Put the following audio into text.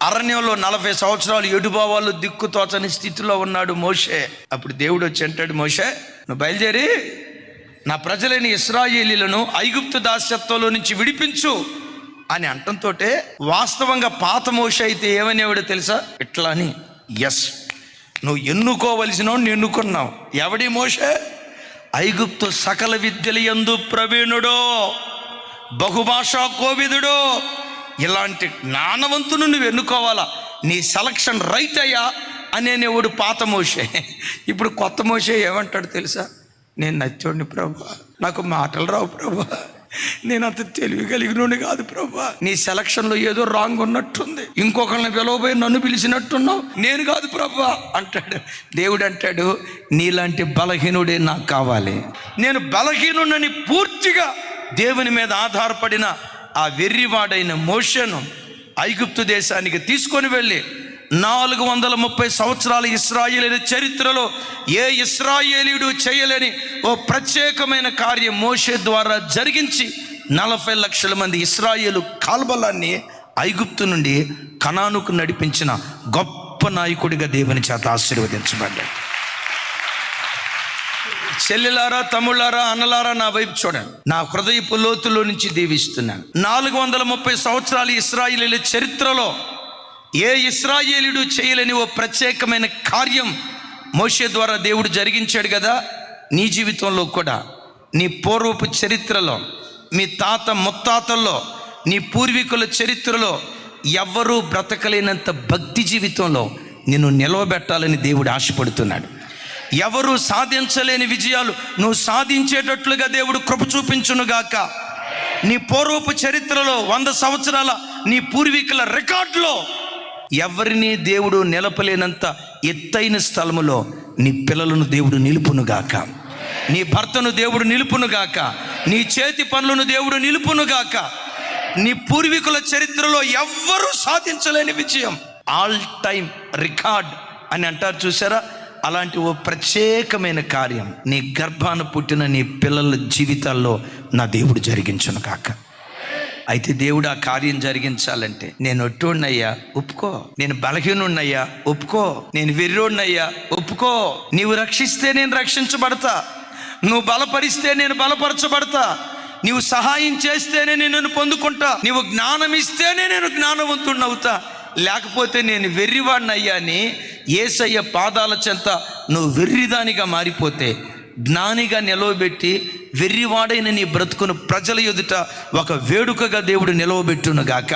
అరణ్యంలో 40 సంవత్సరాలు ఎడుబావాళ్ళు దిక్కుతోచని స్థితిలో ఉన్నాడు మోషే. అప్పుడు దేవుడు వచ్చి అంటాడు, మోషే నువ్వు బయలుదేరి నా ప్రజలైన ఇశ్రాయేలీలను ఐగుప్తు దాస్యత్వంలో నుంచి విడిపించు అని అంటంతో వాస్తవంగా పాత మోషే అయితే ఏమనేవాడో తెలుసా? ఇట్లా అని, ఎస్ నువ్వు ఎన్నుకోవలసిన ఎన్నుకున్నావు. ఎవడి మోషే? ఐగుప్తు సకల విద్యల యందు ప్రవీణుడో, బహుభాషా కోవిదుడో, ఇలాంటి జ్ఞానవంతును నువ్వు ఎన్నుకోవాలా. నీ సెలక్షన్ రైట్ అయ్యా అనేవాడు పాత మోషే. ఇప్పుడు కొత్త మోషే ఏమంటాడు తెలుసా? నేను నచ్చోడిని ప్రభా, నాకు మాటలు రావు ప్రభా, నేను అంత తెలివి కలిగినోడిని కాదు ప్రభా, నీ సెలక్షన్లో ఏదో రాంగ్ ఉన్నట్టుంది, ఇంకొకరిని పిలవబోయి నన్ను పిలిచినట్టున్నావు, నేను కాదు ప్రభా అంటాడు. దేవుడు అంటాడు, నీలాంటి బలహీనుడే నాకు కావాలి. నేను బలహీనుడని పూర్తిగా దేవుని మీద ఆధారపడిన ఆ వెర్రివాడైన మోషేను ఐగుప్తు దేశానికి తీసుకొని వెళ్ళి 430 సంవత్సరాల ఇశ్రాయేలీయుల చరిత్రలో ఏ ఇశ్రాయేలీయుడు చేయలేని ఓ ప్రత్యేకమైన కార్యం మోషే ద్వారా జరిగించి 40 లక్షల మంది ఇశ్రాయేలు కాల్బలాన్ని ఐగుప్తు నుండి కనానుకు నడిపించిన గొప్ప నాయకుడిగా దేవుని చేత ఆశీర్వదించబడ్డాడు. చెల్లెలారా, తమ్ముళ్ళారా, అన్నలారా, నా వైపు చూడండి. నా హృదయపు లోతులో నుంచి దీవిస్తున్నాను. 430 సంవత్సరాల ఇశ్రాయేలీయుల చరిత్రలో ఏ ఇశ్రాయేలీయుడు చేయలేని ఓ ప్రత్యేకమైన కార్యం మోషే ద్వారా దేవుడు జరిగించాడు కదా. నీ జీవితంలో కూడా, నీ పూర్వపు చరిత్రలో, మీ తాత ముత్తాతల్లో, నీ పూర్వీకుల చరిత్రలో ఎవ్వరూ బ్రతకలేనంత భక్తి జీవితంలో నిన్ను నిలవబెట్టాలని దేవుడు ఆశపడుతున్నాడు. ఎవరు సాధించలేని విజయాలు నువ్వు సాధించేటట్లుగా దేవుడు కృప చూపించునుగాక. నీ పూర్వపు చరిత్రలో 100 సంవత్సరాల నీ పూర్వీకుల రికార్డులో ఎవరిని దేవుడు నిలపలేనంత ఎత్తైన స్థలములో నీ పిల్లలను దేవుడు నిలుపునుగాక, నీ భర్తను దేవుడు నిలుపునుగాక, నీ చేతి పనులను దేవుడు నిలుపునుగాక. నీ పూర్వీకుల చరిత్రలో ఎవ్వరూ సాధించలేని విజయం, ఆల్ టైమ్ రికార్డ్ అని అంటారు చూసారా, అలాంటి ఓ ప్రత్యేకమైన కార్యం నీ గర్భాన పుట్టిన నీ పిల్లల జీవితాల్లో నా దేవుడు జరిగించును కాక. అయితే దేవుడు ఆ కార్యం జరిగించాలంటే నేను ఒట్టోడినయ్యా ఒప్పుకో, నేను బలహీనున్నయ్యా ఒప్పుకో, నేను వెర్రోడినయ్యా ఒప్పుకో. నీవు రక్షిస్తే నేను రక్షించబడతా, నువ్వు బలపరిస్తే నేను బలపరచబడతా, నీవు సహాయం చేస్తేనే నేను పొందుకుంటా, నీవు జ్ఞానం ఇస్తేనే నేను జ్ఞానవంతుడినవుతా, లేకపోతే నేను వెర్రివాడినయ్యా అని యేసయ్య పాదాల చెంత నువ్వు వెర్రిదానిగా మారిపోతే జ్ఞానిగా నిలవబెట్టి వెర్రివాడైన నీ బ్రతుకును ప్రజల ఎదుట ఒక వేడుకగా దేవుడు నిలవబెట్టునుగాక.